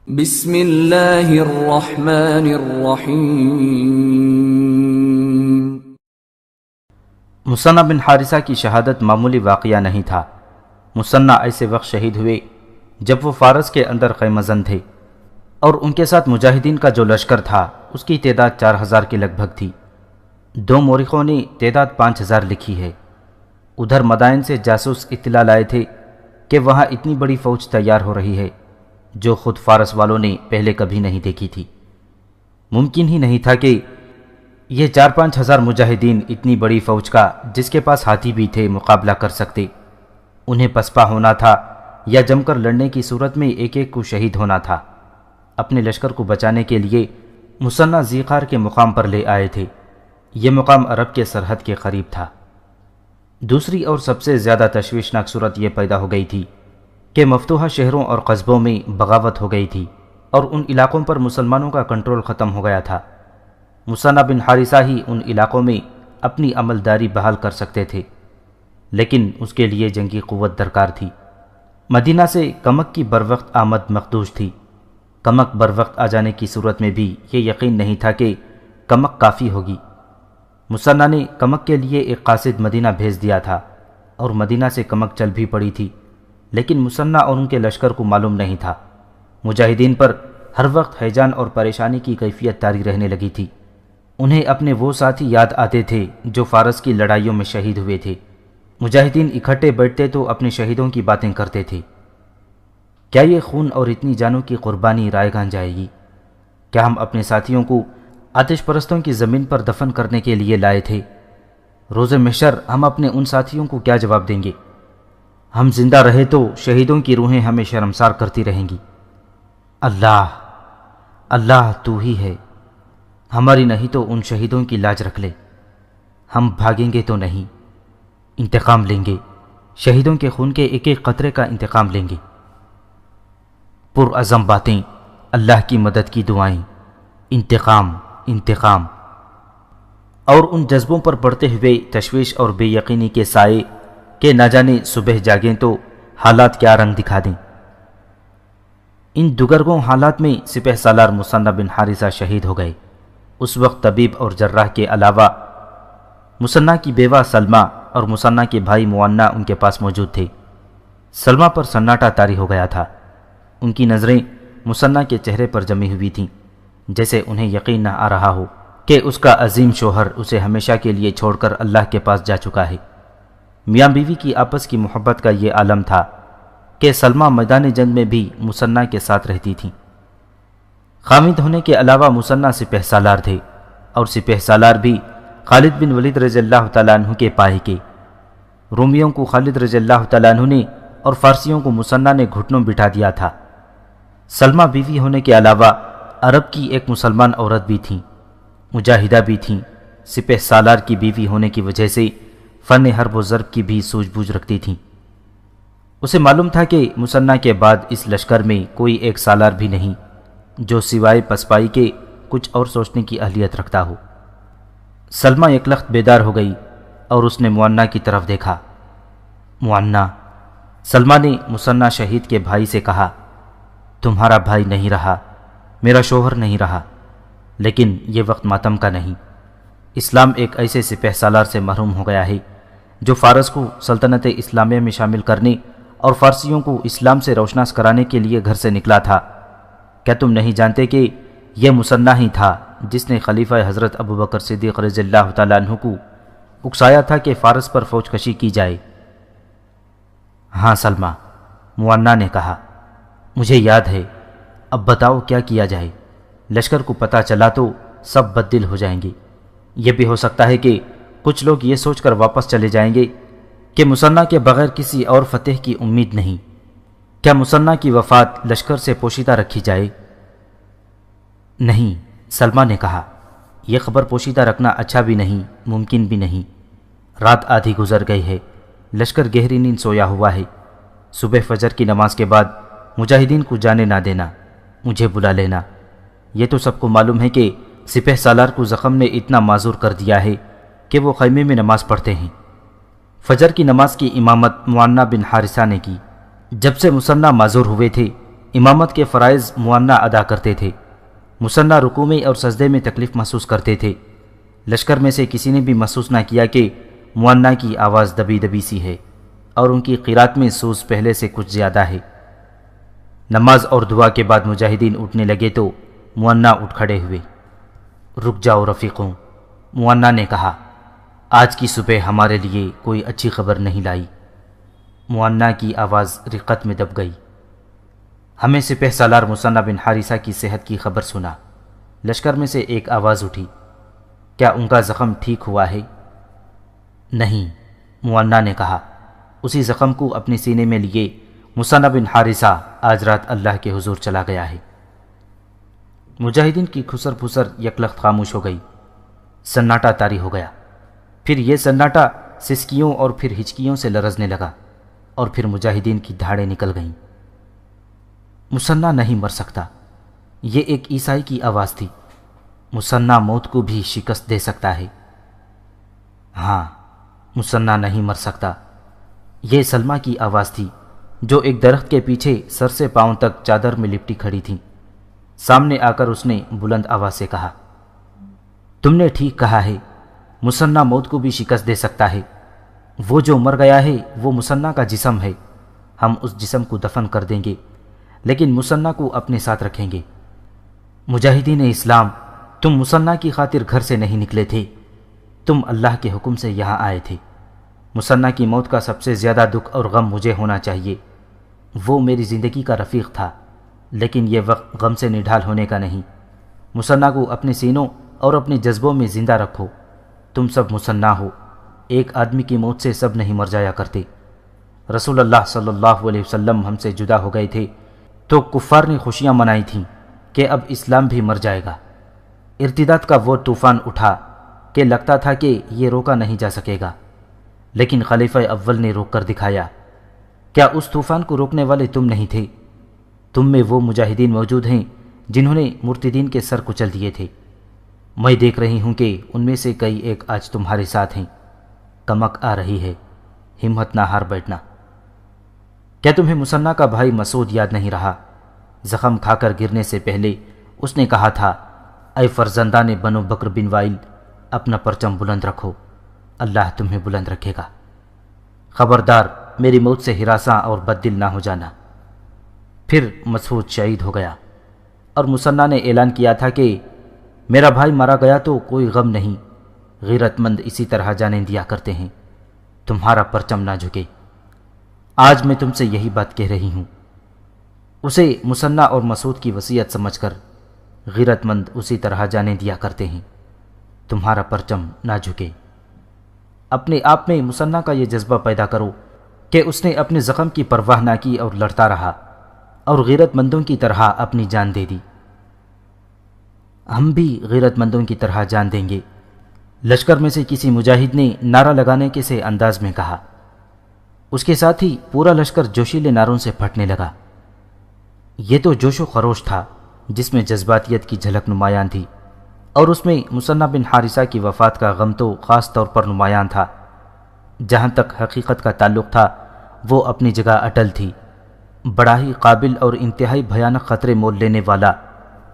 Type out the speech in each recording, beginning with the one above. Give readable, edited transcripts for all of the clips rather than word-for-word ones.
بسم اللہ الرحمن الرحیم۔ مثنہ بن حارثہ کی شہادت معمولی واقعہ نہیں تھا۔ مثنہ ایسے وقت شہید ہوئے جب وہ فارس کے اندر خیمہ زن تھے، اور ان کے ساتھ مجاہدین کا جو لشکر تھا اس کی تعداد 4000 کے لگ بھگ تھی۔ دو مورخوں نے تعداد 5000 لکھی ہے۔ ادھر مدائن سے جاسوس اطلاع لائے تھے کہ وہاں اتنی بڑی فوج تیار ہو رہی ہے جو خود فارس والوں نے پہلے کبھی نہیں دیکھی تھی۔ ممکن ہی نہیں تھا کہ یہ 4-5 ہزار مجاہدین اتنی بڑی فوج کا، جس کے پاس ہاتھی بھی تھے، مقابلہ کر سکتے۔ انہیں پسپا ہونا تھا یا جم کر لڑنے کی صورت میں ایک ایک کو شہید ہونا تھا۔ اپنے لشکر کو بچانے کے لیے مثنہ ذیقار کے مقام پر لے آئے تھے۔ یہ مقام عرب کے سرحد کے قریب تھا۔ دوسری اور سب سے زیادہ تشویشناک صورت یہ پیدا ہو گئی تھی کہ مفتوحہ شہروں اور قصبوں میں بغاوت ہو گئی تھی اور ان علاقوں پر مسلمانوں کا کنٹرول ختم ہو گیا تھا۔ مثنہ بن حارثہ ہی ان علاقوں میں اپنی عملداری بحال کر سکتے تھے، لیکن اس کے لیے جنگی قوت درکار تھی۔ مدینہ سے کمک کی بروقت آمد مخدوش تھی۔ کمک بروقت آ جانے کی صورت میں بھی یہ یقین نہیں تھا کہ کمک کافی ہوگی۔ مثنہ نے کمک کے لیے ایک قاصد مدینہ بھیج دیا تھا، اور مدینہ سے کمک چل بھی پڑی تھی، لیکن مثنہ اور ان کے لشکر کو معلوم نہیں تھا۔ مجاہدین پر ہر وقت ہیجان اور پریشانی کی کیفیت طاری رہنے لگی تھی۔ انہیں اپنے وہ ساتھی یاد آتے تھے جو فارس کی لڑائیوں میں شہید ہوئے تھے۔ مجاہدین اکٹھے بیٹھتے تو اپنے شہیدوں کی باتیں کرتے تھے۔ کیا یہ خون اور اتنی جانوں کی قربانی رائیگاں جائے گی؟ کیا ہم اپنے ساتھیوں کو آتش پرستوں کی زمین پر دفن کرنے کے لیے لائے تھے؟ روز محشر ہم اپنے ان ساتھیوں کو کیا جواب دیں گے؟ ہم زندہ رہے تو شہیدوں کی روحیں ہمیں شرمسار کرتی رہیں گی۔ اللہ اللہ تو ہی ہے، ہماری نہیں تو ان شہیدوں کی لاج رکھ لے۔ ہم بھاگیں گے تو نہیں، انتقام لیں گے، شہیدوں کے خون کے ایک ایک قطرے کا انتقام لیں گے۔ پرعزم باتیں، اللہ کی مدد کی دعائیں، انتقام انتقام، اور ان جذبوں پر بڑھتے ہوئے تشویش اور بے یقینی کے سائے کہ نہ جانے صبح جاگیں تو حالات کیا رنگ دکھا دیں۔ ان دگرگوں حالات میں سپہ سالار مثنہ بن حارثہ شہید ہو گئے۔ اس وقت طبیب اور جراح کے علاوہ مثنہ کی بیوہ سلمہ اور مثنہ کے بھائی موانہ ان کے پاس موجود تھے۔ سلمہ پر سناٹا طاری ہو گیا تھا۔ ان کی نظریں مثنہ کے چہرے پر جمی ہوئی تھیں، جیسے انہیں یقین نہ آ رہا ہو کہ اس کا عظیم شوہر اسے ہمیشہ کے لیے چھوڑ کر اللہ کے پاس جا چکا ہے۔ میاں بیوی کی آپس کی محبت کا یہ عالم تھا کہ سلمہ میدان جنگ میں بھی مثنہ کے ساتھ رہتی تھیں۔ خامد ہونے کے علاوہ مثنہ سپہ سالار تھے، اور سپہ سالار بھی خالد بن ولید رضی اللہ تعالیٰ عنہ کے پائے کے۔ رومیوں کو خالد رضی اللہ تعالیٰ عنہ نے اور فارسیوں کو مثنہ نے گھٹنوں بٹھا دیا تھا۔ سلمہ بیوی ہونے کے علاوہ عرب کی ایک مسلمان عورت بھی تھیں، مجاہدہ بھی تھیں۔ سپہ سالار کی بیوی ہونے کی وجہ سے فن حرب و ضرب کی بھی سوجھ بوجھ رکھتی تھیں۔ اسے معلوم تھا کہ مثنہ کے بعد اس لشکر میں کوئی ایک سالار بھی نہیں جو سوائے پسپائی کے کچھ اور سوچنے کی اہلیت رکھتا ہو۔ سلمہ یکلخت بیدار ہو گئی اور اس نے موانہ کی طرف دیکھا۔ موانہ، سلمہ نے مثنہ شہید کے بھائی سے کہا، تمہارا بھائی نہیں رہا، میرا شوہر نہیں رہا، لیکن یہ وقت ماتم کا نہیں۔ اسلام ایک ایسے سپہ سالار سے محروم ہو گیا ہے جو فارس کو سلطنت اسلامیہ میں شامل کرنے اور فارسیوں کو اسلام سے روشناس کرانے کے لیے گھر سے نکلا تھا۔ کیا تم نہیں جانتے کہ یہ مثنہ ہی تھا جس نے خلیفہ حضرت ابوبکر صدیق رضی اللہ تعالیٰ عنہ کو اکسایا تھا کہ فارس پر فوج کشی کی جائے؟ ہاں سلمہ، موانہ نے کہا، مجھے یاد ہے۔ اب بتاؤ کیا کیا جائے؟ لشکر کو پتہ چلا تو سب بددل ہو جائیں گے۔ یہ بھی ہو سکتا ہے کہ کچھ لوگ یہ سوچ کر واپس چلے جائیں گے کہ مثنہ کے بغیر کسی اور فتح کی امید نہیں۔ کیا مثنہ کی وفات لشکر سے پوشیدہ رکھی جائے؟ نہیں، سلمہ نے کہا، یہ خبر پوشیدہ رکھنا اچھا بھی نہیں، ممکن بھی نہیں۔ رات آدھی گزر گئی ہے، لشکر گہری نیند سویا ہوا ہے۔ صبح فجر کی نماز کے بعد مجاہدین کو جانے نہ دینا، مجھے بلا لینا۔ یہ تو سب کو معلوم ہے کہ سپہ سالار کو زخم نے اتنا معذور کر دیا ہے کہ وہ خیمے میں نماز پڑھتے ہیں۔ فجر کی نماز کی امامت موانہ بن حارثہ نے کی۔ جب سے مثنہ معذور ہوئے تھے، امامت کے فرائض معانہ ادا کرتے تھے۔ مثنہ رکوع میں اور سجدے میں تکلیف محسوس کرتے تھے۔ لشکر میں سے کسی نے بھی محسوس نہ کیا کہ معانہ کی آواز دبی دبی سی ہے اور ان کی قرات میں سوز پہلے سے کچھ زیادہ ہے۔ نماز اور دعا کے بعد مجاہدین اٹھنے لگے تو معانہ اٹھ کھڑے ہوئے۔ رک جاؤ رفیقوں، معانہ نے کہا، آج کی صبح ہمارے لیے کوئی اچھی خبر نہیں لائی۔ معانہ کی آواز رقت میں دب گئی۔ ہمیں سپہ سالار مثنہ بن حارثہ کی صحت کی خبر سنا۔ لشکر میں سے ایک آواز اٹھی، کیا ان کا زخم ٹھیک ہوا ہے؟ نہیں، معانہ نے کہا، اسی زخم کو اپنے سینے میں لیے مثنہ بن حارثہ آج رات اللہ کے حضور چلا گیا ہے۔ مجاہدین کی کھسر پھسر یکلخت خاموش ہو گئی۔ سناٹا طاری ہو گیا۔ پھر یہ سناٹا سسکیوں اور پھر ہچکیوں سے لرزنے لگا اور پھر مجاہدین کی دھاڑیں نکل گئیں۔ مثنہ نہیں مر سکتا، یہ ایک عیسائی کی آواز تھی۔ مثنہ موت کو بھی شکست دے سکتا ہے۔ ہاں، مثنہ نہیں مر سکتا، یہ سلمہ کی آواز تھی جو ایک درخت کے پیچھے سر سے پاؤں تک چادر میں لپٹی کھڑی تھی۔ سامنے آ کر اس نے بلند آواز سے کہا، تم نے ٹھیک کہا ہے، مثنہ موت کو بھی شکست دے سکتا ہے۔ وہ جو مر گیا ہے وہ مثنہ کا جسم ہے، ہم اس جسم کو دفن کر دیں گے لیکن مثنہ کو اپنے ساتھ رکھیں گے۔ مجاہدین اسلام، تم مثنہ کی خاطر گھر سے نہیں نکلے تھے، تم اللہ کے حکم سے یہاں آئے تھے۔ مثنہ کی موت کا سب سے زیادہ دکھ اور غم مجھے ہونا چاہیے۔ وہ میری زندگی کا رفیق تھا، لیکن یہ وقت غم سے نڈھال ہونے کا نہیں۔ مثنہ کو اپنے سینوں اور اپنے جذبوں میں زندہ رکھو۔ تم سب مثنہ ہو، ایک آدمی کی موت سے سب نہیں مر جایا کرتے۔ رسول اللہ صلی اللہ علیہ وسلم ہم سے جدا ہو گئے تھے تو کفار نے خوشیاں منائی تھیں کہ اب اسلام بھی مر جائے گا۔ ارتداد کا وہ طوفان اٹھا کہ لگتا تھا کہ یہ روکا نہیں جا سکے گا، لیکن خلیفہ اول نے روک کر دکھایا۔ کیا اس طوفان کو روکنے والے تم نہیں تھے؟ تم میں وہ مجاہدین موجود ہیں جنہوں نے مرتدین کے سر کچل دیے تھے۔ میں دیکھ رہی ہوں کہ ان میں سے کئی ایک آج تمہارے ساتھ ہیں۔ کمک آ رہی ہے، ہمت نہ ہار بیٹھنا۔ کیا تمہیں مثنہ کا بھائی مسعود یاد نہیں رہا؟ زخم کھا کر گرنے سے پہلے اس نے کہا تھا، اے فرزندان بنو بکر بن وائل، اپنا پرچم بلند رکھو، اللہ تمہیں بلند رکھے گا۔ خبردار، میری موت سے ہراساں اور بددل نہ ہو جانا۔ پھر مسعود شہید ہو گیا اور مثنہ نے اعلان کیا تھا کہ میرا بھائی مارا گیا تو کوئی غم نہیں، غیرت مند اسی طرح جانیں دیا کرتے ہیں، تمہارا پرچم نہ جھکے۔ آج میں تم سے یہی بات کہہ رہی ہوں۔ اسے مثنہ اور مسعود کی وصیت سمجھ کر غیرت مند اسی طرح جانیں دیا کرتے ہیں، تمہارا پرچم نہ جھکے۔ اپنے آپ میں مثنہ کا یہ جذبہ پیدا کرو کہ اس نے اپنے زخم کی پرواہ نہ کی اور لڑتا رہا اور غیرت مندوں کی طرح اپنی جان دے دی۔ ہم بھی غیرت مندوں کی طرح جان دیں گے، لشکر میں سے کسی مجاہد نے نعرہ لگانے کے سے انداز میں کہا۔ اس کے ساتھ ہی پورا لشکر جوشیلے نعروں سے پھٹنے لگا۔ یہ تو جوش و خروش تھا جس میں جذباتیت کی جھلک نمایاں تھی، اور اس میں مثنہ بن حارثہ کی وفات کا غم تو خاص طور پر نمایاں تھا۔ جہاں تک حقیقت کا تعلق تھا وہ اپنی جگہ اٹل تھی۔ بڑا ہی قابل اور انتہائی بھیانک خطرے مول لینے والا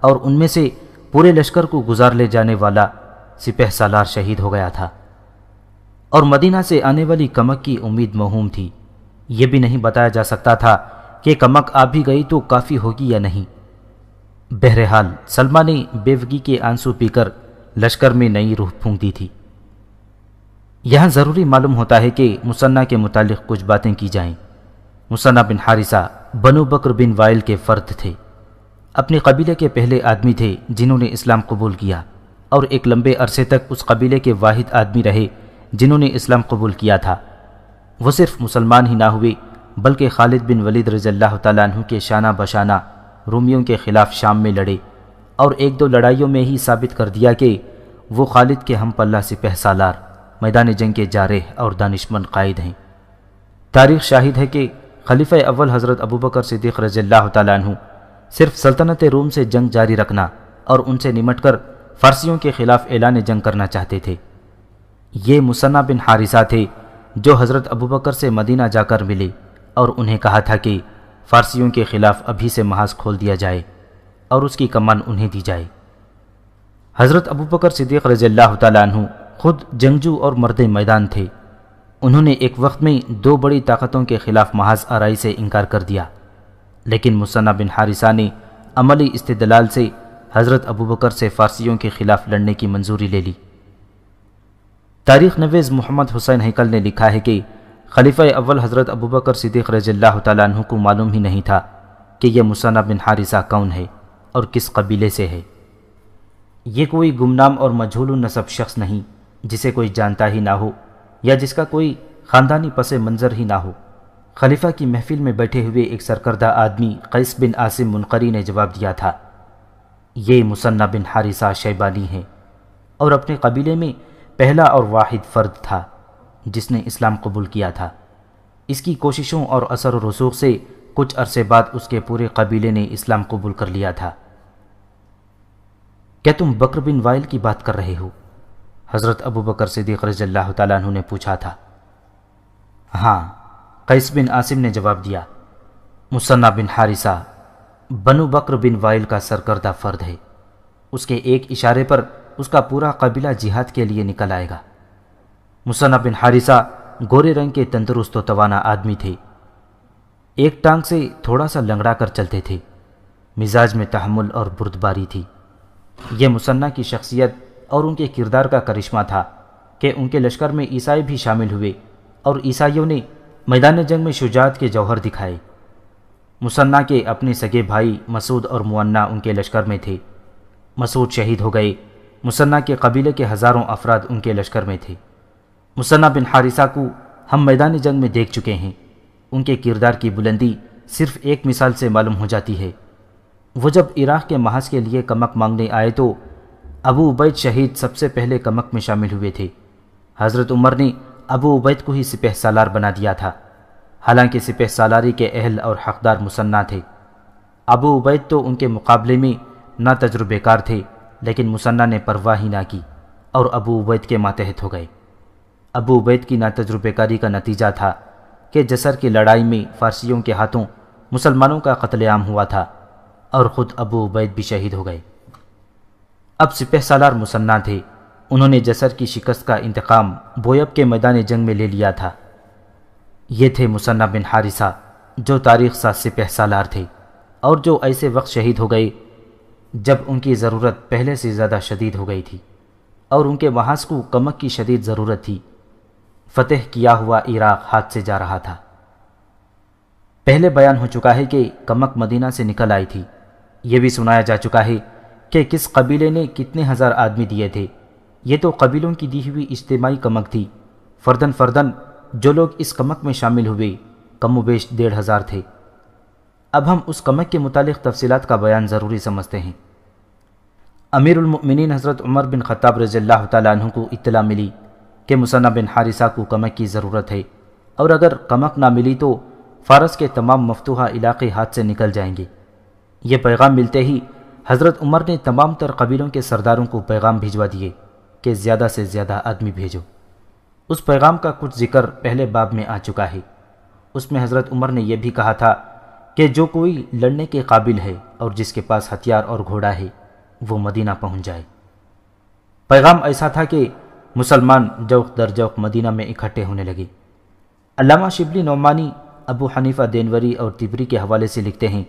اور ان میں سے پورے لشکر کو گزار لے جانے والا سپہ سالار شہید ہو گیا تھا، اور مدینہ سے آنے والی کمک کی امید موہوم تھی۔ یہ بھی نہیں بتایا جا سکتا تھا کہ کمک آ بھی گئی تو کافی ہوگی یا نہیں۔ بہرحال سلمہ نے بیوگی کے آنسو پی کر لشکر میں نئی روح پھونک دی تھی۔ یہاں ضروری معلوم ہوتا ہے کہ مثنہ کے متعلق کچھ باتیں کی جائیں۔ مثنہ بن حارثہ بنو بکر بن وائل کے فرد تھے، اپنے قبیلے کے پہلے آدمی تھے جنہوں نے اسلام قبول کیا، اور ایک لمبے عرصے تک اس قبیلے کے واحد آدمی رہے جنہوں نے اسلام قبول کیا تھا۔ وہ صرف مسلمان ہی نہ ہوئے بلکہ خالد بن ولید رضی اللہ تعالیٰ عنہ کے شانہ بشانہ رومیوں کے خلاف شام میں لڑے، اور ایک دو لڑائیوں میں ہی ثابت کر دیا کہ وہ خالد کے ہم پلہ سپہ سالار، میدان جنگ کے جارح اور دانشمند قائد ہیں۔ تاریخ شاہد ہے کہ خلیفہ اول حضرت ابوبکر صدیق رضی اللہ تعالیٰ عنہ صرف سلطنت روم سے جنگ جاری رکھنا اور ان سے نمٹ کر فارسیوں کے خلاف اعلان جنگ کرنا چاہتے تھے۔ یہ مثنہ بن حارثہ تھے جو حضرت ابوبکر سے مدینہ جا کر ملے اور انہیں کہا تھا کہ فارسیوں کے خلاف ابھی سے محاذ کھول دیا جائے اور اس کی کمان انہیں دی جائے۔ حضرت ابوبکر صدیق رضی اللہ تعالیٰ عنہ خود جنگجو اور مرد میدان تھے۔ انہوں نے ایک وقت میں 2 بڑی طاقتوں کے خلاف محاذ آرائی سے انکار کر دیا، لیکن مثنہ بن حارثہ نے عملی استدلال سے حضرت ابوبکر سے فارسیوں کے خلاف لڑنے کی منظوری لے لی۔ تاریخ نویس محمد حسین ہیکل نے لکھا ہے کہ خلیفہ اول حضرت ابوبکر صدیق رضی اللہ تعالیٰ عنہ کو معلوم ہی نہیں تھا کہ یہ مثنہ بن حارثہ کون ہے اور کس قبیلے سے ہے۔ یہ کوئی گمنام اور مجہول النسب شخص نہیں جسے کوئی جانتا ہی نہ ہو یا جس کا کوئی خاندانی پس منظر ہی نہ ہو۔ خلیفہ کی محفل میں بیٹھے ہوئے ایک سرکردہ آدمی قیس بن عاصم منقری نے جواب دیا تھا، یہ مثنہ بن حارثہ شیبانی ہے اور اپنے قبیلے میں پہلا اور واحد فرد تھا جس نے اسلام قبول کیا تھا۔ اس کی کوششوں اور اثر و رسوخ سے کچھ عرصے بعد اس کے پورے قبیلے نے اسلام قبول کر لیا تھا۔ کیا تم بکر بن وائل کی بات کر رہے ہو؟ حضرت ابوبکر صدیق رضی اللہ تعالیٰ عنہ نے پوچھا تھا۔ ہاں، قیس بن عاصم نے جواب دیا، مثنہ بن حارثہ بنو بکر بن وائل کا سرکردہ فرد ہے۔ اس کے ایک اشارے پر اس کا پورا قبیلہ جہاد کے لیے نکل آئے گا۔ مثنہ بن حارثہ گورے رنگ کے تندرست و توانا آدمی تھے، ایک ٹانگ سے تھوڑا سا لنگڑا کر چلتے تھے، مزاج میں تحمل اور بردباری تھی۔ یہ مثنہ کی شخصیت اور ان کے کردار کا کرشمہ تھا کہ ان کے لشکر میں عیسائی بھی شامل ہوئے اور عیسائیوں نے میدان جنگ میں شجاعت کے جوہر دکھائے۔ مثنہ کے اپنے سگے بھائی مسعود اور مونا ان کے لشکر میں تھے۔ مسعود شہید ہو گئے۔ مثنہ کے قبیلے کے ہزاروں افراد ان کے لشکر میں تھے۔ مثنہ بن حارثہ کو ہم میدان جنگ میں دیکھ چکے ہیں۔ ان کے کردار کی بلندی صرف ایک مثال سے معلوم ہو جاتی ہے۔ وہ جب عراق کے محاذ کے لیے کمک مانگنے آئے تو ابو عبید شہید سب سے پہلے کمک میں شامل ہوئے تھے۔ حضرت عمر نے ابو عبید کو ہی سپہ سالار بنا دیا تھا، حالانکہ سپہ سالاری کے اہل اور حقدار مثنہ تھے۔ ابو عبید تو ان کے مقابلے میں نہ تجربے کار تھے، لیکن مثنہ نے پرواہ ہی نہ کی اور ابو عبید کے ماتحت ہو گئے۔ ابو عبید کی ناتجربے کاری کا نتیجہ تھا کہ جسر کی لڑائی میں فارسیوں کے ہاتھوں مسلمانوں کا قتل عام ہوا تھا اور خود ابو عبید بھی شہید ہو گئے۔ اب سپہ سالار مثنہ تھے۔ انہوں نے جسر کی شکست کا انتقام بویب کے میدان جنگ میں لے لیا تھا۔ یہ تھے مثنہ بن حارثہ جو تاریخ ساز سپہ سالار تھے اور جو ایسے وقت شہید ہو گئے جب ان کی ضرورت پہلے سے زیادہ شدید ہو گئی تھی اور ان کے محاذ کو کمک کی شدید ضرورت تھی۔ فتح کیا ہوا عراق ہاتھ سے جا رہا تھا۔ پہلے بیان ہو چکا ہے کہ کمک مدینہ سے نکل آئی تھی۔ یہ بھی سنایا جا چکا ہے کہ کس قبیلے نے کتنے ہزار آدمی دیے تھے۔ یہ تو قبیلوں کی دی ہوئی اجتماعی کمک تھی۔ فردن فردن جو لوگ اس کمک میں شامل ہوئے کم و بیش 1500 تھے۔ اب ہم اس کمک کے متعلق تفصیلات کا بیان ضروری سمجھتے ہیں۔ امیر المؤمنین حضرت عمر بن خطاب رضی اللہ تعالیٰ عنہ کو اطلاع ملی کہ مثنہ بن حارثہ کو کمک کی ضرورت ہے اور اگر کمک نہ ملی تو فارس کے تمام مفتوحہ علاقے ہاتھ سے نکل جائیں گے۔ یہ پیغام ملتے ہی حضرت عمر نے تمام تر قبیلوں کے سرداروں کو پیغام بھیجوا دیے کہ زیادہ سے زیادہ آدمی بھیجو۔ اس پیغام کا کچھ ذکر پہلے باب میں آ چکا ہے۔ اس میں حضرت عمر نے یہ بھی کہا تھا کہ جو کوئی لڑنے کے قابل ہے اور جس کے پاس ہتھیار اور گھوڑا ہے وہ مدینہ پہنچ جائے۔ پیغام ایسا تھا کہ مسلمان جوق در جوق مدینہ میں اکٹھے ہونے لگے۔ علامہ شبلی نعمانی ابو حنیفہ دینوری اور طبری کے حوالے سے لکھتے ہیں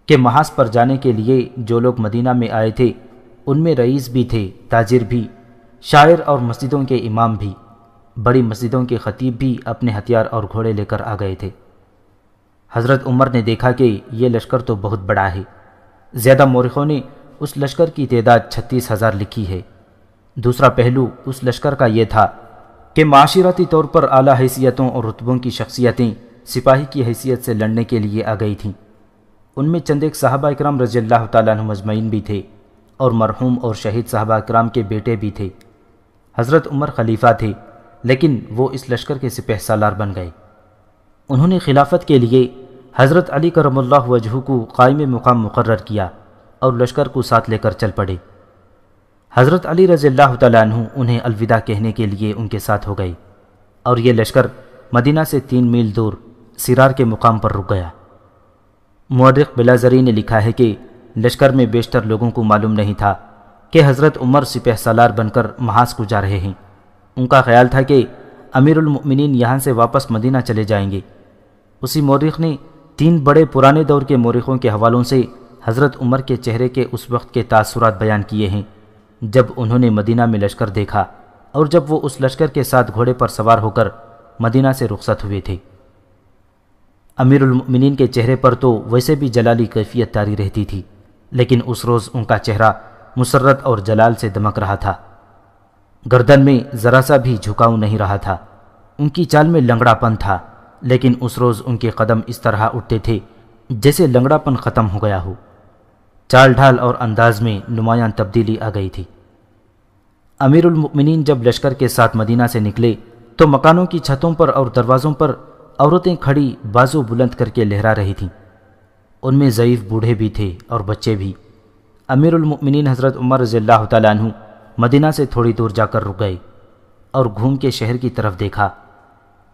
کہ محاذ پر جانے کے لیے جو لوگ مدینہ میں آئے تھے ان میں رئیس بھی تھے، تاجر بھی، شاعر اور مسجدوں کے امام بھی، بڑی مسجدوں کے خطیب بھی اپنے ہتھیار اور گھوڑے لے کر آ گئے تھے۔ حضرت عمر نے دیکھا کہ یہ لشکر تو بہت بڑا ہے۔ زیادہ مورخوں نے اس لشکر کی تعداد 36,000 لکھی ہے۔ دوسرا پہلو اس لشکر کا یہ تھا کہ معاشرتی طور پر اعلیٰ حیثیتوں اور رتبوں کی شخصیتیں سپاہی کی حیثیت سے لڑنے کے لیے آ گئی تھیں۔ ان میں چند ایک صحابہ اکرام رضی اللہ تعالیٰ عنہ مجمعین بھی تھے اور مرحوم اور شہید صحابہ اکرام کے بیٹے بھی تھے۔ حضرت عمر خلیفہ تھے لیکن وہ اس لشکر کے سپہ سالار بن گئے۔ انہوں نے خلافت کے لیے حضرت علی کرم اللہ وجہہ کو قائم مقام مقرر کیا اور لشکر کو ساتھ لے کر چل پڑے۔ حضرت علی رضی اللہ تعالیٰ عنہ انہیں الوداع کہنے کے لیے ان کے ساتھ ہو گئے اور یہ لشکر مدینہ سے 3 میل دور سرار کے مقام پر رک گیا۔ مورخ بلازری نے لکھا ہے کہ لشکر میں بیشتر لوگوں کو معلوم نہیں تھا کہ حضرت عمر سپہ سالار بن کر محاذ کو جا رہے ہیں۔ ان کا خیال تھا کہ امیر المؤمنین یہاں سے واپس مدینہ چلے جائیں گے۔ اسی مورخ نے 3 بڑے پرانے دور کے مورخوں کے حوالوں سے حضرت عمر کے چہرے کے اس وقت کے تاثرات بیان کیے ہیں جب انہوں نے مدینہ میں لشکر دیکھا اور جب وہ اس لشکر کے ساتھ گھوڑے پر سوار ہو کر مدینہ سے رخصت ہوئے تھے۔ امیر المؤمنین کے چہرے پر تو ویسے بھی جلالی کیفیت طاری رہتی تھی، لیکن اس روز ان کا چہرہ مسرت اور جلال سے دمک رہا تھا۔ گردن میں ذرا سا بھی جھکاؤ نہیں رہا تھا۔ ان کی چال میں لنگڑا پن تھا، لیکن اس روز ان کے قدم اس طرح اٹھتے تھے جیسے لنگڑا پن ختم ہو گیا ہو۔ چال ڈھال اور انداز میں نمایاں تبدیلی آ گئی تھی۔ امیر المؤمنین جب لشکر کے ساتھ مدینہ سے نکلے تو مکانوں کی چھتوں پر اور دروازوں پر عورتیں کھڑی بازو بلند کر کے لہرا رہی تھیں۔ ان میں ضعیف بوڑھے بھی تھے اور بچے بھی۔ امیر المؤمنین حضرت عمر رضی اللہ تعالیٰ عنہ مدینہ سے تھوڑی دور جا کر رک گئے اور گھوم کے شہر کی طرف دیکھا۔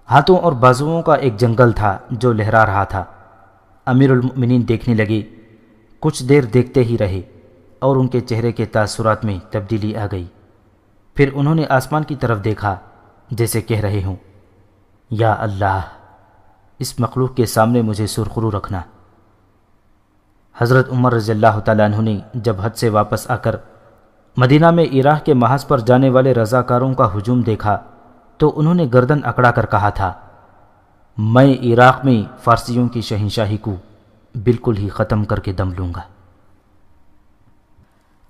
ہاتھوں اور بازوؤں کا ایک جنگل تھا جو لہرا رہا تھا۔ امیر المؤمنین دیکھنے لگے، کچھ دیر دیکھتے ہی رہے اور ان کے چہرے کے تاثرات میں تبدیلی آ گئی۔ پھر انہوں نے آسمان کی طرف دیکھا جیسے کہہ رہے ہوں، یا اللہ، اس مخلوق کے سامنے مجھے سرخرو رکھنا۔ حضرت عمر رضی اللہ تعالیٰ عنہ نے جب حج سے واپس آ کر مدینہ میں عراق کے محاذ پر جانے والے رضاکاروں کا ہجوم دیکھا تو انہوں نے گردن اکڑا کر کہا تھا، میں عراق میں فارسیوں کی شہنشاہی کو بالکل ہی ختم کر کے دم لوں گا۔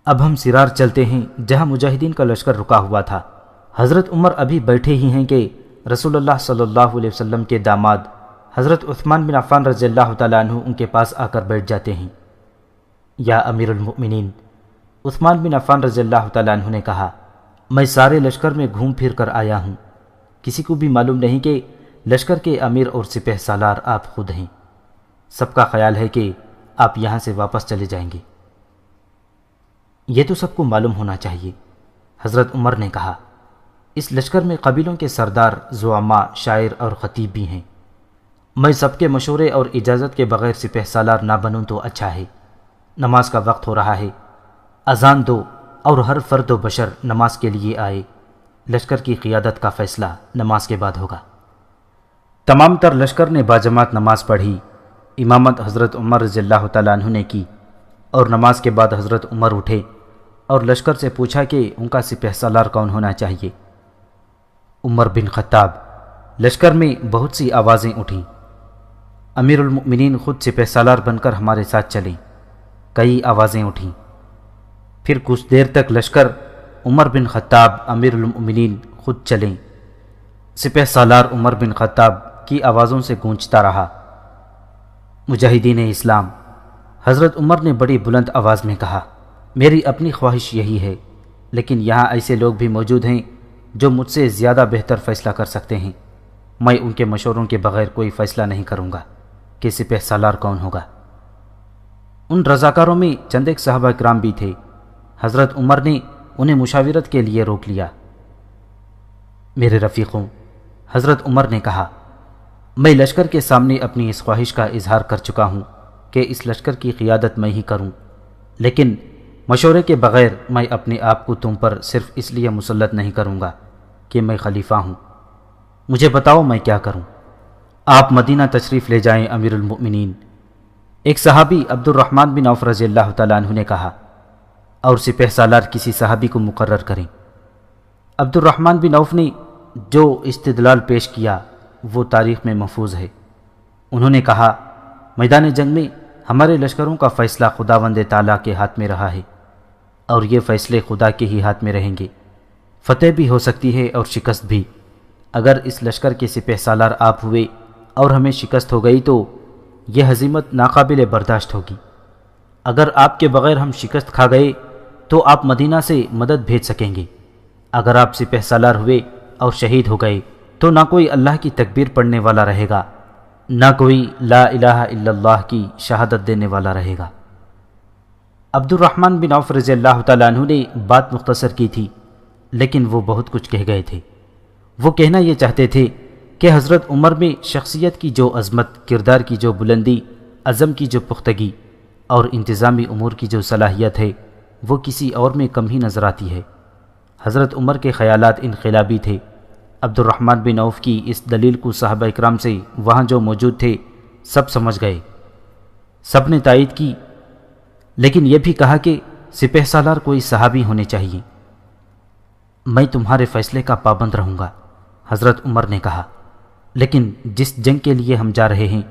اب ہم سرار چلتے ہیں جہاں مجاہدین کا لشکر رکا ہوا تھا۔ حضرت عمر ابھی بیٹھے ہی ہیں کہ رسول اللہ صلی اللہ علیہ وسلم کے داماد حضرت عثمان بن عفان رضی اللہ تعالیٰ عنہ ان کے پاس آ کر بیٹھ جاتے ہیں۔ یا امیر المؤمنین، عثمان بن عفان رضی اللہ تعالیٰ عنہ نے کہا، میں سارے لشکر میں گھوم پھر کر آیا ہوں، کسی کو بھی معلوم نہیں کہ لشکر کے امیر اور سپہ سالار آپ خود ہیں۔ سب کا خیال ہے کہ آپ یہاں سے واپس چلے جائیں گے۔ یہ تو سب کو معلوم ہونا چاہیے، حضرت عمر نے کہا۔ اس لشکر میں قبیلوں کے سردار، زعماء، شاعر اور خطیب بھی ہیں۔ میں سب کے مشورے اور اجازت کے بغیر سپہ سالار نہ بنوں تو اچھا ہے۔ نماز کا وقت ہو رہا ہے، اذان دو اور ہر فرد و بشر نماز کے لیے آئے۔ لشکر کی قیادت کا فیصلہ نماز کے بعد ہوگا۔ تمام تر لشکر نے باجماعت نماز پڑھی۔ امامت حضرت عمر رضی اللہ تعالیٰ عنہ نے کی اور نماز کے بعد حضرت عمر اٹھے اور لشکر سے پوچھا کہ ان کا سپہ سالار کون ہونا چاہیے۔ عمر بن خطاب۔ لشکر میں بہت سی آوازیں اٹھیں، امیر المؤمنین خود سپہ سالار بن کر ہمارے ساتھ چلیں۔ کئی آوازیں اٹھیں۔ پھر کچھ دیر تک لشکر عمر بن خطاب امیر المؤمنین خود چلیں، سپہ سالار عمر بن خطاب کی آوازوں سے گونجتا رہا۔ مجاہدین اسلام، حضرت عمر نے بڑی بلند آواز میں کہا، میری اپنی خواہش یہی ہے، لیکن یہاں ایسے لوگ بھی موجود ہیں جو مجھ سے زیادہ بہتر فیصلہ کر سکتے ہیں۔ میں ان کے مشوروں کے بغیر کوئی فیصلہ نہیں کروں گا کہ سپہ سالار کون ہوگا۔ ان رضاکاروں میں چند ایک صحابہ کرام بھی تھے۔ حضرت عمر نے انہیں مشاورت کے لیے روک لیا۔ میرے رفیقوں، حضرت عمر نے کہا، میں لشکر کے سامنے اپنی اس خواہش کا اظہار کر چکا ہوں کہ اس لشکر کی قیادت میں ہی کروں، لیکن مشورے کے بغیر میں اپنے آپ کو تم پر صرف اس لیے مسلط نہیں کروں گا کہ میں خلیفہ ہوں۔ مجھے بتاؤ میں کیا کروں۔ آپ مدینہ تشریف لے جائیں امیر المؤمنین، ایک صحابی عبد الرحمن بن عوف رضی اللہ تعالیٰ عنہ نے کہا، اور سپہ سالار کسی صحابی کو مقرر کریں۔ عبد الرحمن بن عوف نے جو استدلال پیش کیا وہ تاریخ میں محفوظ ہے۔ انہوں نے کہا، میدان جنگ میں ہمارے لشکروں کا فیصلہ خداوند تعالیٰ کے ہاتھ میں رہا ہے، اور یہ فیصلے خدا کے ہی ہاتھ میں رہیں گے۔ فتح بھی ہو سکتی ہے اور شکست بھی۔ اگر اس لشکر کے سپہ سالار آپ ہوئے اور ہمیں شکست ہو گئی تو یہ ہزیمت ناقابل برداشت ہوگی۔ اگر آپ کے بغیر ہم شکست کھا گئے تو آپ مدینہ سے مدد بھیج سکیں گے۔ اگر آپ سپہ سالار ہوئے اور شہید ہو گئے تو نہ کوئی اللہ کی تکبیر پڑھنے والا رہے گا، نہ کوئی لا الہ الا اللہ کی شہادت دینے والا رہے گا۔ عبد الرحمن بن عوف رضی اللہ تعالیٰ عنہ نے بات مختصر کی تھی، لیکن وہ بہت کچھ کہہ گئے تھے۔ وہ کہنا یہ چاہتے تھے کہ حضرت عمر میں شخصیت کی جو عظمت، کردار کی جو بلندی عزم کی جو پختگی اور انتظامی امور کی جو صلاحیت ہے وہ کسی اور میں کم ہی نظر آتی ہے۔ حضرت عمر کے خیالات انقلابی تھے۔ عبد الرحمن بن عوف کی اس دلیل کو صحابہ اکرام سے وہاں جو موجود تھے سب سمجھ گئے، سب نے تائید کی، لیکن یہ بھی کہا کہ سپہ سالار کوئی صحابی ہونے چاہیے۔ میں تمہارے فیصلے کا پابند رہوں گا، حضرت عمر نے کہا، لیکن جس جنگ کے لیے ہم جا رہے ہیں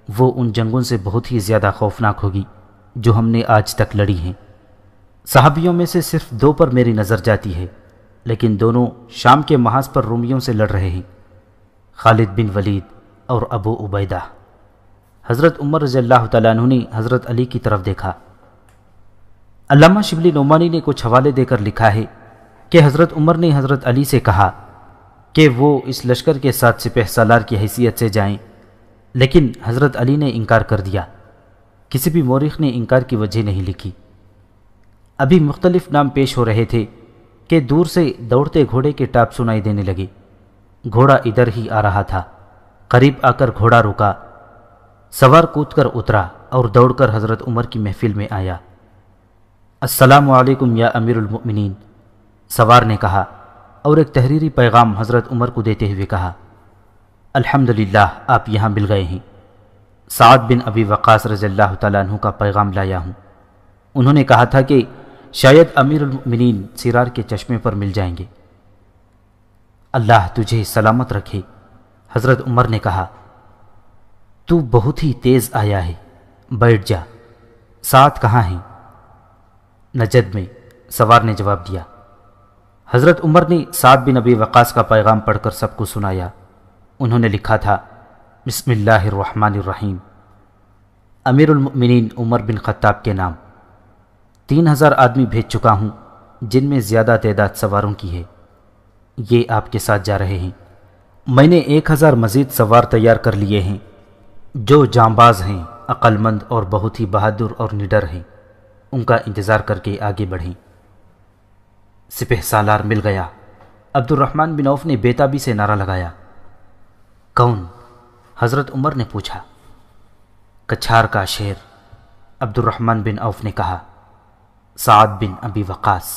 وہ ان جنگوں سے بہت ہی زیادہ خوفناک ہوگی جو ہم نے آج تک لڑی ہیں۔ صحابیوں میں سے صرف 2 پر میری نظر جاتی ہے، لیکن دونوں شام کے محاذ پر رومیوں سے لڑ رہے ہیں، خالد بن ولید اور ابو عبیدہ۔ حضرت عمر رضی اللہ تعالیٰ عنہ نے حضرت علی کی طرف دیکھا۔ علامہ شبلی نعمانی نے کچھ حوالے دے کر لکھا ہے کہ حضرت عمر نے حضرت علی سے کہا کہ وہ اس لشکر کے ساتھ سپہ سالار کی حیثیت سے جائیں، لیکن حضرت علی نے انکار کر دیا۔ کسی بھی مورخ نے انکار کی وجہ نہیں لکھی۔ ابھی مختلف نام پیش ہو رہے تھے کہ دور سے دوڑتے گھوڑے کے ٹاپ سنائی دینے لگے۔ گھوڑا ادھر ہی آ رہا تھا۔ قریب آ کر گھوڑا رکا، سوار کود کر اترا اور دوڑ کر حضرت عمر کی محفل میں آیا۔ السلام علیکم یا امیر المؤمنین، سوار نے کہا، اور ایک تحریری پیغام حضرت عمر کو دیتے ہوئے کہا، الحمدللہ آپ یہاں مل گئے ہیں۔ سعد بن ابی وقاص رضی اللہ تعالیٰ عنہ کا پیغام لایا ہوں۔ انہوں نے کہا تھا کہ شاید امیر المؤمنین سرار کے چشمے پر مل جائیں گے۔ اللہ تجھے سلامت رکھے، حضرت عمر نے کہا، تو بہت ہی تیز آیا ہے، بیٹھ جا۔ سعد کہاں ہیں؟ نجد میں، سوار نے جواب دیا۔ حضرت عمر نے سعد بن ابی وقاص کا پیغام پڑھ کر سب کو سنایا۔ انہوں نے لکھا تھا، بسم اللہ الرحمن الرحیم، امیر المؤمنین عمر بن خطاب کے نام، 3000 آدمی بھیج چکا ہوں، جن میں زیادہ تعداد سواروں کی ہے۔ یہ آپ کے ساتھ جا رہے ہیں۔ میں نے 1000 مزید سوار تیار کر لیے ہیں جو جانباز ہیں، عقل مند اور بہت ہی بہادر اور نڈر ہیں۔ ان کا انتظار کر کے آگے بڑھیں۔ سپہ سالار مل گیا۔ عبد الرحمن بن عوف نے بے تابی سے نعرہ لگایا۔ کون؟ حضرت عمر نے پوچھا۔ کچھار کا شیر، عبد الرحمن بن عوف نے کہا، سعد بن ابی وقاص۔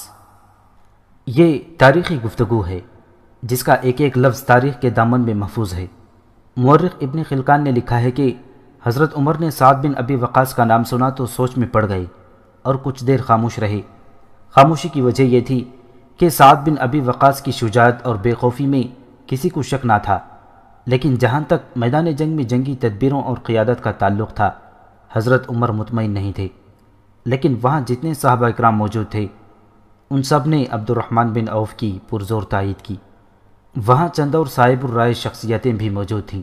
یہ تاریخی گفتگو ہے جس کا ایک ایک لفظ تاریخ کے دامن میں محفوظ ہے۔ مورخ ابن خلقان نے لکھا ہے کہ حضرت عمر نے سعد بن ابی وقاص کا نام سنا تو سوچ میں پڑ گئے اور کچھ دیر خاموش رہے۔ خاموشی کی وجہ یہ تھی کہ سعد بن ابی وقاص کی شجاعت اور بے خوفی میں کسی کو شک نہ تھا، لیکن جہاں تک میدان جنگ میں جنگی تدبیروں اور قیادت کا تعلق تھا، حضرت عمر مطمئن نہیں تھے۔ لیکن وہاں جتنے صحابہ اکرام موجود تھے ان سب نے عبد الرحمن بن عوف کی پرزور تائید کی۔ وہاں چند اور صاحب الرائے شخصیتیں بھی موجود تھیں،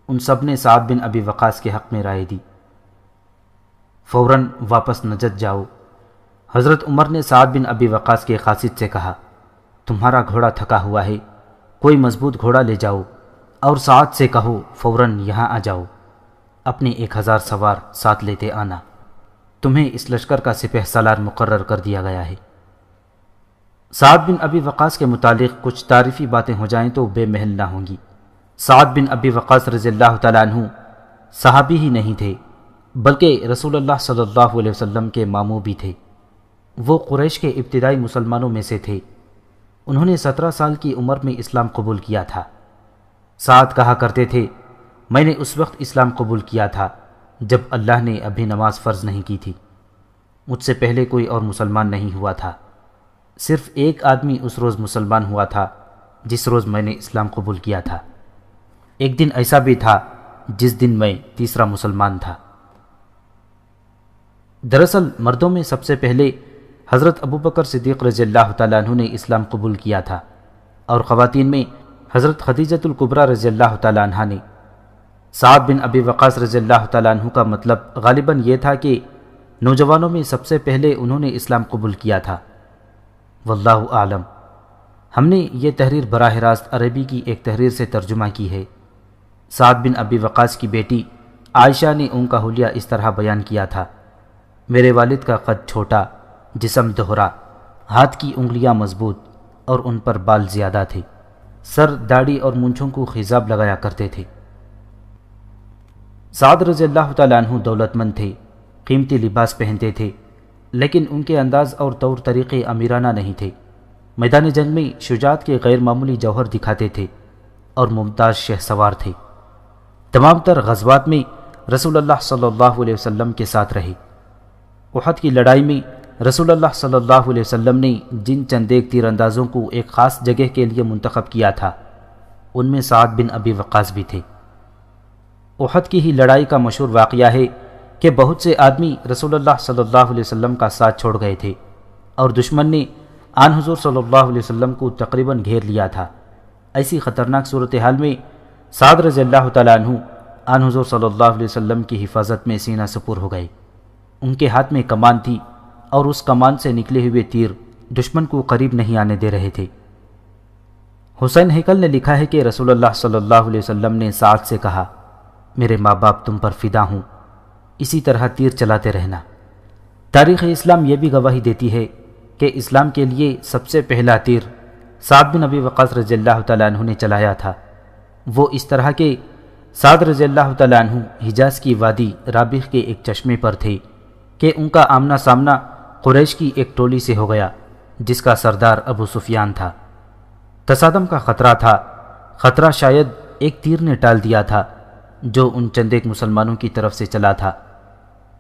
ان سب نے سعد بن ابی وقاص کے حق میں رائے دی۔ فوراً واپس نجد جاؤ۔ حضرت عمر نے سعد بن ابی وقاص کے قاصد سے کہا، تمہارا گھوڑا تھکا ہوا ہے، کوئی مضبوط گھوڑا لے جاؤ اور سعد سے کہو فوراً یہاں آ جاؤ، اپنے 1000 سوار ساتھ لیتے آنا، تمہیں اس لشکر کا سپہ سالار مقرر کر دیا گیا ہے۔ سعد بن ابی وقاص کے متعلق کچھ تعریفی باتیں ہو جائیں تو بے محل نہ ہوں گی۔ سعد بن ابی وقاص رضی اللہ تعالیٰ عنہ صحابی ہی نہیں تھے بلکہ رسول اللہ صلی اللہ علیہ وسلم کے ماموں بھی تھے۔ وہ قریش کے ابتدائی مسلمانوں میں سے تھے۔ انہوں نے 17 سال کی عمر میں اسلام قبول کیا تھا۔ سعد کہا کرتے تھے، میں نے اس وقت اسلام قبول کیا تھا جب اللہ نے ابھی نماز فرض نہیں کی تھی۔ مجھ سے پہلے کوئی اور مسلمان نہیں ہوا تھا، صرف ایک آدمی اس روز مسلمان ہوا تھا جس روز میں نے اسلام قبول کیا تھا۔ ایک دن ایسا بھی تھا جس دن میں تیسرا مسلمان تھا۔ دراصل مردوں میں سب سے پہلے حضرت ابوبکر صدیق رضی اللہ تعالیٰ عنہ نے اسلام قبول کیا تھا، اور خواتین میں حضرت خدیجۃ الکبریٰ رضی اللہ تعالیٰ عنہ نے۔ سعد بن ابی وقاص رضی اللہ تعالیٰ عنہ کا مطلب غالباً یہ تھا کہ نوجوانوں میں سب سے پہلے انہوں نے اسلام قبول کیا تھا۔ واللہ اعلم۔ ہم نے یہ تحریر براہ راست عربی کی ایک تحریر سے ترجمہ کی ہے۔ سعد بن ابی وقاص کی بیٹی عائشہ نے ان کا حلیہ اس طرح بیان کیا تھا، میرے والد کا قد چھوٹا، جسم دوہرا، ہاتھ کی انگلیاں مضبوط اور ان پر بال زیادہ تھے، سر، داڑھی اور مونچھوں کو خضاب لگایا کرتے تھے۔ سعد رضی اللہ تعالیٰ عنہ دولت مند تھے، قیمتی لباس پہنتے تھے، لیکن ان کے انداز اور طور طریقے امیرانہ نہیں تھے۔ میدان جنگ میں شجاعت کے غیر معمولی جوہر دکھاتے تھے اور ممتاز شہ سوار تھے۔ تمام تر غزوات میں رسول اللہ صلی اللہ علیہ وسلم کے ساتھ رہے۔ احد کی لڑائی میں رسول اللہ صلی اللہ علیہ وسلم نے جن چند ایک تیر اندازوں کو ایک خاص جگہ کے لیے منتخب کیا تھا، ان میں سعد بن ابی وقاص بھی تھے۔ احد کی ہی لڑائی کا مشہور واقعہ ہے کہ بہت سے آدمی رسول اللہ صلی اللہ علیہ وسلم کا ساتھ چھوڑ گئے تھے اور دشمن نے آن حضور صلی اللہ علیہ وسلم کو تقریباً گھیر لیا تھا۔ ایسی خطرناک صورتحال میں سعد رضی اللہ تعالیٰ عنہ آن حضور صلی اللہ علیہ وسلم کی حفاظت میں سینہ سپر ہو گئے۔ ان کے ہاتھ میں کمان تھی اور اس کمان سے نکلے ہوئے تیر دشمن کو قریب نہیں آنے دے رہے تھے۔ حسین ہیکل نے لکھا ہے کہ رسول اللہ صلی اللہ علیہ وسلم نے سعد سے کہا، میرے ماں باپ تم پر فدا ہوں، اسی طرح تیر چلاتے رہنا۔ تاریخ اسلام یہ بھی گواہی دیتی ہے کہ اسلام کے لیے سب سے پہلا تیر سعد بن ابی وقاص رضی اللہ تعالیٰ عنہ نے چلایا تھا۔ وہ اس طرح کہ سعد رضی اللہ تعالیٰ عنہ حجاز کی وادی رابغ کے ایک چشمے پر تھے کہ ان کا آمنا سامنا قریش کی ایک ٹولی سے ہو گیا جس کا سردار ابو سفیان تھا۔ تصادم کا خطرہ تھا، خطرہ شاید ایک تیر نے ٹال دیا تھا جو ان چند ایک مسلمانوں کی طرف سے چلا تھا۔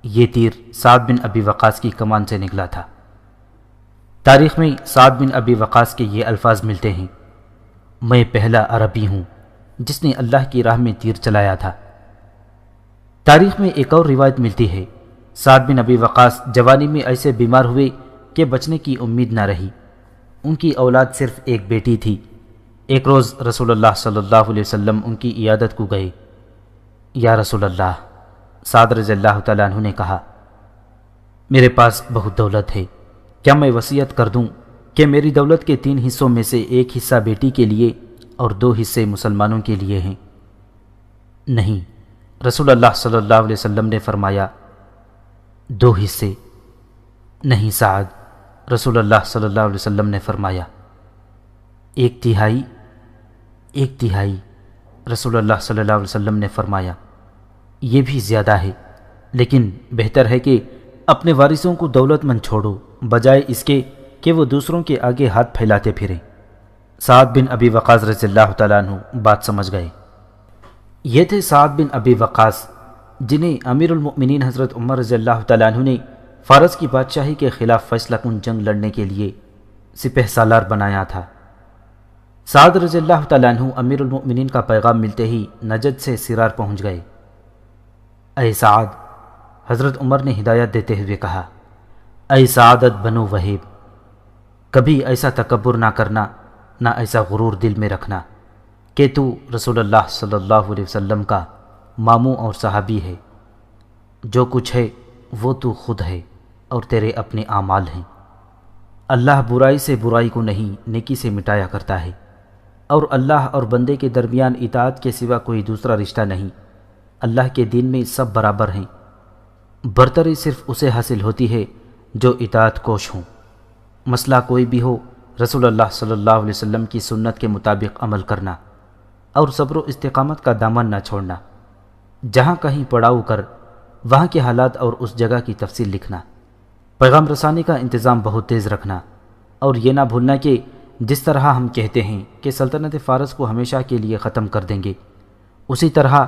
یہ تیر سعد بن ابی وقاص کی کمان سے نکلا تھا۔ تاریخ میں سعد بن ابی وقاص کے یہ الفاظ ملتے ہیں، میں پہلا عربی ہوں جس نے اللہ کی راہ میں تیر چلایا تھا۔ تاریخ میں ایک اور روایت ملتی ہے، سعد بن ابی وقاص جوانی میں ایسے بیمار ہوئے کہ بچنے کی امید نہ رہی۔ ان کی اولاد صرف ایک بیٹی تھی۔ ایک روز رسول اللہ صلی اللہ علیہ وسلم ان کی عیادت کو گئے۔ یا رسول اللہ، سعد رضی اللہ تعالیٰ عنہ نے کہا، میرے پاس بہت دولت ہے، کیا میں وصیت کر دوں کہ میری دولت کے 3 حصوں میں سے ایک حصہ بیٹی کے لیے اور 2 حصے مسلمانوں کے لیے ہیں؟ نہیں، رسول اللہ صلی اللہ علیہ وسلم نے فرمایا، 2 حصے نہیں سعد، رسول اللہ صلی اللہ علیہ وسلم نے فرمایا 1/3، 1/3، رسول اللہ صلی اللہ علیہ وسلم نے فرمایا یہ بھی زیادہ ہے، لیکن بہتر ہے کہ اپنے وارثوں کو دولت مند چھوڑو بجائے اس کے کہ وہ دوسروں کے آگے ہاتھ پھیلاتے پھریں۔ سعد بن ابی وقاص رضی اللہ تعالیٰ عنہ بات سمجھ گئے۔ یہ تھے سعد بن ابی وقاص جنہیں امیر المؤمنین حضرت عمر رضی اللہ تعالیٰ عنہ نے فارس کی بادشاہی کے خلاف فیصلہ کن جنگ لڑنے کے لیے سپہ سالار بنایا تھا۔ سعد رضی اللہ تعالیٰ عنہ امیر المؤمنین کا پیغام ملتے ہی نجد سے سرار پہنچ گئے۔ اے سعد، حضرت عمر نے ہدایت دیتے ہوئے کہا، اے سعادت بنو وہیب، کبھی ایسا تکبر نہ کرنا، نہ ایسا غرور دل میں رکھنا کہ تو رسول اللہ صلی اللہ علیہ وسلم کا ماموں اور صحابی ہے۔ جو کچھ ہے وہ تو خود ہے اور تیرے اپنے اعمال ہیں۔ اللہ برائی سے برائی کو نہیں نیکی سے مٹایا کرتا ہے، اور اللہ اور بندے کے درمیان اطاعت کے سوا کوئی دوسرا رشتہ نہیں۔ اللہ کے دین میں سب برابر ہیں، برتری صرف اسے حاصل ہوتی ہے جو اطاعت کوش ہوں۔ مسئلہ کوئی بھی ہو، رسول اللہ صلی اللہ علیہ وسلم کی سنت کے مطابق عمل کرنا اور صبر و استقامت کا دامن نہ چھوڑنا۔ جہاں کہیں پڑاؤ کر وہاں کے حالات اور اس جگہ کی تفصیل لکھنا۔ پیغام رسانی کا انتظام بہت تیز رکھنا، اور یہ نہ بھولنا کہ جس طرح ہم کہتے ہیں کہ سلطنت فارس کو ہمیشہ کے لیے ختم کر دیں گے، اسی طرح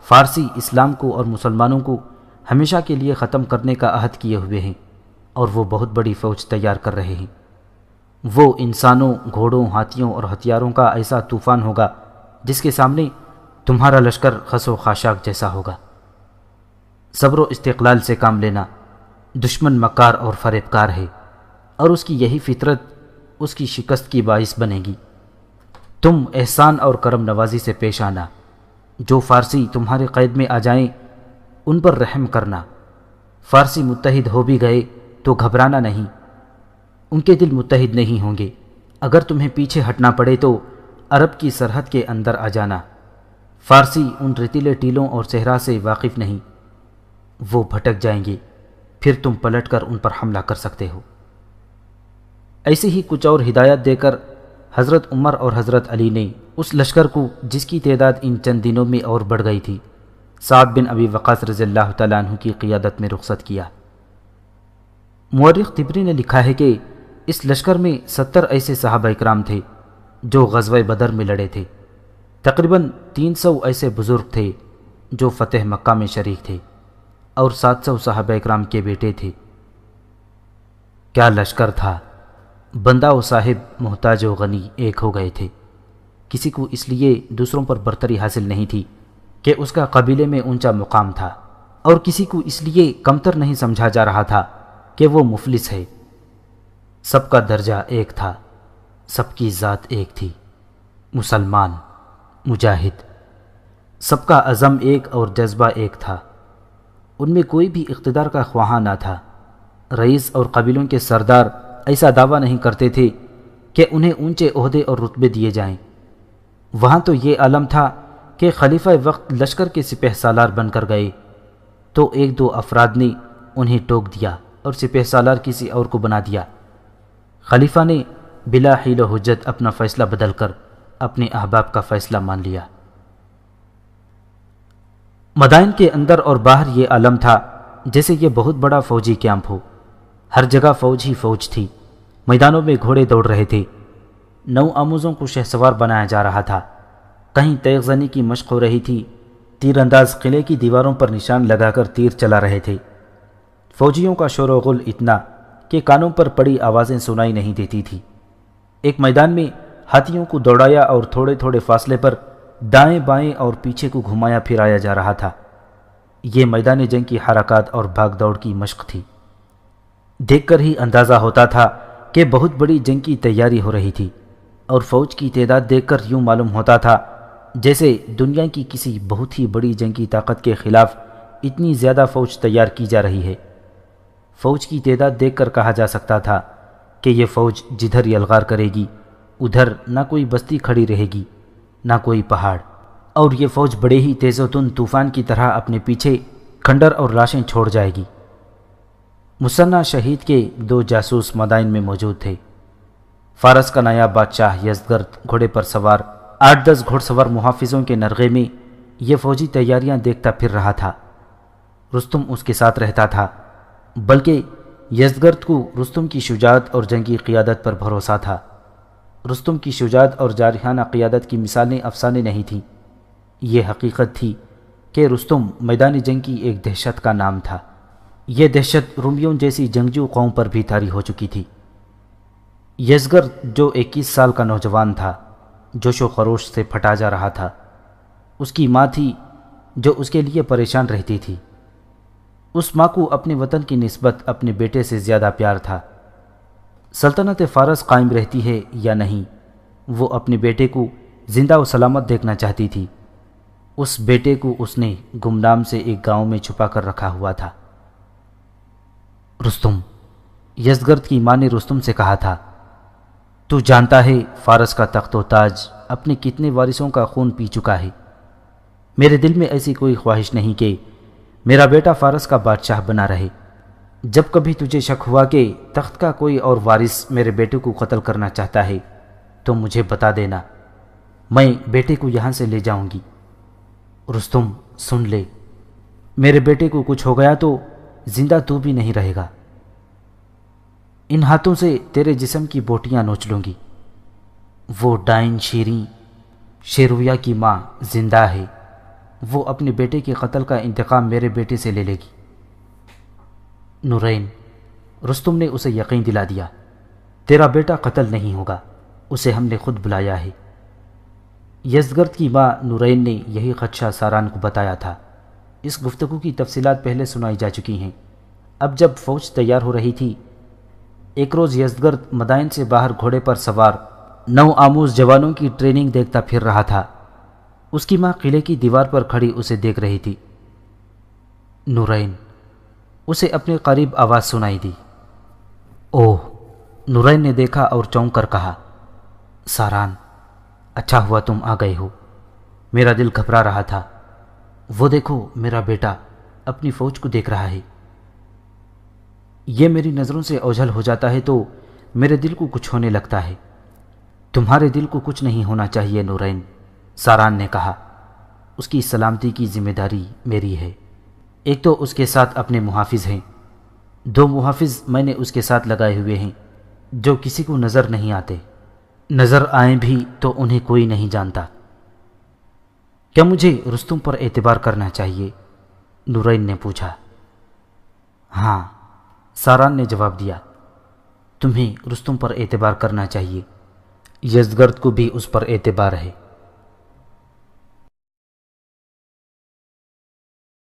فارسی اسلام کو اور مسلمانوں کو ہمیشہ کے لیے ختم کرنے کا عہد کیے ہوئے ہیں، اور وہ بہت بڑی فوج تیار کر رہے ہیں۔ وہ انسانوں، گھوڑوں، ہاتھیوں اور ہتھیاروں کا ایسا طوفان ہوگا جس کے سامنے تمہارا لشکر خس و خاشاک جیسا ہوگا۔ صبر و استقلال سے کام لینا۔ دشمن مکار اور فریب کار ہے، اور اس کی یہی فطرت اس کی شکست کی باعث بنے گی۔ تم احسان اور کرم نوازی سے پیش آنا۔ جو فارسی تمہارے قید میں آ جائیں ان پر رحم کرنا۔ فارسی متحد ہو بھی گئے تو گھبرانا نہیں، ان کے دل متحد نہیں ہوں گے۔ اگر تمہیں پیچھے ہٹنا پڑے تو عرب کی سرحد کے اندر آ جانا۔ فارسی ان ریتیلے ٹیلوں اور صحرا سے واقف نہیں، وہ بھٹک جائیں گے، پھر تم پلٹ کر ان پر حملہ کر سکتے ہو۔ ایسے ہی کچھ اور ہدایت دے کر حضرت عمر اور حضرت علی نے اس لشکر کو، جس کی تعداد ان چند دنوں میں اور بڑھ گئی تھی، سعد بن ابی وقاص رضی اللہ تعالیٰ عنہ کی قیادت میں رخصت کیا۔ مورخ طبری نے لکھا ہے کہ اس لشکر میں 70 ایسے صحابہ اکرام تھے جو غزوہ بدر میں لڑے تھے۔ تقریباً 300 ایسے بزرگ تھے جو فتح مکہ میں شریک تھے، اور 700 صحابہ اکرام کے بیٹے تھے۔ کیا لشکر تھا! بندہ و صاحب، محتاج و غنی ایک ہو گئے تھے۔ کسی کو اس لیے دوسروں پر برتری حاصل نہیں تھی کہ اس کا قبیلے میں اونچا مقام تھا، اور کسی کو اس لیے کمتر نہیں سمجھا جا رہا تھا کہ وہ مفلس ہے۔ سب کا درجہ ایک تھا، سب کی ذات ایک تھی، مسلمان، مجاہد۔ سب کا عزم ایک اور جذبہ ایک تھا۔ ان میں کوئی بھی اقتدار کا خواہاں نہ تھا۔ رئیس اور قبیلوں کے سردار ایسا دعویٰ نہیں کرتے تھے کہ انہیں اونچے عہدے اور رتبے دیے جائیں۔ وہاں تو یہ عالم تھا کہ خلیفہ وقت لشکر کے سپہ سالار بن کر گئے تو ایک دو افراد نے انہیں ٹوک دیا اور سپہ سالار کسی اور کو بنا دیا۔ خلیفہ نے بلا حیل و حجت اپنا فیصلہ بدل کر اپنے احباب کا فیصلہ مان لیا۔ مدائن کے اندر اور باہر یہ عالم تھا جیسے یہ بہت بڑا فوجی کیمپ ہو۔ ہر جگہ فوج ہی فوج تھی۔ میدانوں میں گھوڑے دوڑ رہے تھے، نو آموزوں کو شہسوار بنایا جا رہا تھا، کہیں تیغ زنی کی مشق ہو رہی تھی، تیر انداز قلعے کی دیواروں پر نشان لگا کر تیر چلا رہے تھے۔ فوجیوں کا شور و غل اتنا کہ کانوں پر پڑی آوازیں سنائی نہیں دیتی تھی۔ ایک میدان میں ہاتھیوں کو دوڑایا اور تھوڑے تھوڑے فاصلے پر دائیں بائیں اور پیچھے کو گھمایا پھرایا جا رہا تھا۔ یہ میدان جنگ کی حرکات اور بھاگ دوڑ کی مشق تھی۔ دیکھ کر ہی اندازہ ہوتا تھا کہ بہت بڑی جنگ کی تیاری ہو رہی تھی، اور فوج کی تعداد دیکھ کر یوں معلوم ہوتا تھا جیسے دنیا کی کسی بہت ہی بڑی جنگی طاقت کے خلاف اتنی زیادہ فوج تیار کی جا رہی ہے۔ فوج کی تعداد دیکھ کر کہا جا سکتا تھا کہ یہ فوج جدھر یلغار کرے گی ادھر نہ کوئی بستی کھڑی رہے گی نہ کوئی پہاڑ، اور یہ فوج بڑے ہی تیز و تند طوفان کی طرح اپنے پیچھے کھنڈر اور لاشیں چھوڑ جائے گی۔ مثنیٰ شہید کے 2 جاسوس مدائن میں موجود تھے۔ فارس کا نیا بادشاہ یزدگرد گھوڑے پر سوار 8-10 گھوڑ سوار محافظوں کے نرغے میں یہ فوجی تیاریاں دیکھتا پھر رہا تھا۔ رستم اس کے ساتھ رہتا تھا، بلکہ یزدگرد کو رستم کی شجاعت اور جنگی قیادت پر بھروسہ تھا۔ رستم کی شجاعت اور جارحانہ قیادت کی مثالیں افسانے نہیں تھیں، یہ حقیقت تھی کہ رستم میدان جنگ کی ایک دہشت کا نام تھا۔ یہ دہشت رومیوں جیسی جنگجو قوم پر بھی طاری ہو چکی تھی۔ یزدگرد جو 21 سال کا نوجوان تھا، جوش و خروش سے پھٹا جا رہا تھا۔ اس کی ماں تھی جو اس کے لیے پریشان رہتی تھی۔ اس ماں کو اپنے وطن کی نسبت اپنے بیٹے سے زیادہ پیار تھا۔ سلطنت فارس قائم رہتی ہے یا نہیں، وہ اپنے بیٹے کو زندہ و سلامت دیکھنا چاہتی تھی۔ اس بیٹے کو اس نے گمنام سے ایک گاؤں میں چھپا کر رکھا ہوا تھا۔ رستم، یزدگرد کی ماں نے رستم سے کہا تھا، تو جانتا ہے فارس کا تخت و تاج اپنے کتنے وارثوں کا خون پی چکا ہے۔ میرے دل میں ایسی کوئی خواہش نہیں کہ میرا بیٹا فارس کا بادشاہ بنا رہے۔ جب کبھی تجھے شک ہوا کہ تخت کا کوئی اور وارث میرے بیٹے کو قتل کرنا چاہتا ہے تو مجھے بتا دینا، میں بیٹے کو یہاں سے لے جاؤں گی۔ رستم، سن لے، میرے بیٹے کو کچھ ہو گیا تو زندہ تو بھی نہیں رہے گا۔ ان ہاتھوں سے تیرے جسم کی بوٹیاں نوچ لوں گی۔ وہ ڈائن شیریں، شیرویا کی ماں زندہ ہے، وہ اپنے بیٹے کے قتل کا انتقام میرے بیٹے سے لے لے گی۔ نورین، رستم نے اسے یقین دلا دیا، تیرا بیٹا قتل نہیں ہوگا، اسے ہم نے خود بلایا ہے۔ یزدگرد کی ماں نورین نے یہی خدشہ ساران کو بتایا تھا۔ اس گفتگو کی تفصیلات پہلے سنائی جا چکی ہیں۔ اب جب فوج تیار ہو رہی تھی، ایک روز یزدگرد مدائن سے باہر گھوڑے پر سوار 9 آموز جوانوں کی ٹریننگ دیکھتا پھر رہا تھا۔ اس کی ماں قلعے کی دیوار پر کھڑی اسے دیکھ رہی تھی۔ نورین، اسے اپنے قریب آواز سنائی دی۔ اوہ! نورین نے دیکھا اور چونک کر کہا، ساران، اچھا ہوا تم آ گئے ہو، میرا دل گھبرا رہا تھا۔ وہ دیکھو، میرا بیٹا اپنی فوج کو دیکھ رہا ہے۔ یہ میری نظروں سے اوجھل ہو جاتا ہے تو میرے دل کو کچھ ہونے لگتا ہے۔ تمہارے دل کو کچھ نہیں ہونا چاہیے نورین، ساران نے کہا۔ اس کی سلامتی کی ذمہ داری میری ہے۔ ایک تو اس کے ساتھ اپنے محافظ ہیں، 2 محافظ میں نے اس کے ساتھ لگائے ہوئے ہیں جو کسی کو نظر نہیں آتے، نظر آئیں بھی تو انہیں کوئی نہیں جانتا۔ کیا مجھے رستم پر اعتبار کرنا چاہیے؟ نورین نے پوچھا۔ ہاں، ساران نے جواب دیا، تمہیں رستم پر اعتبار کرنا چاہیے، یزدگرد کو بھی اس پر اعتبار ہے۔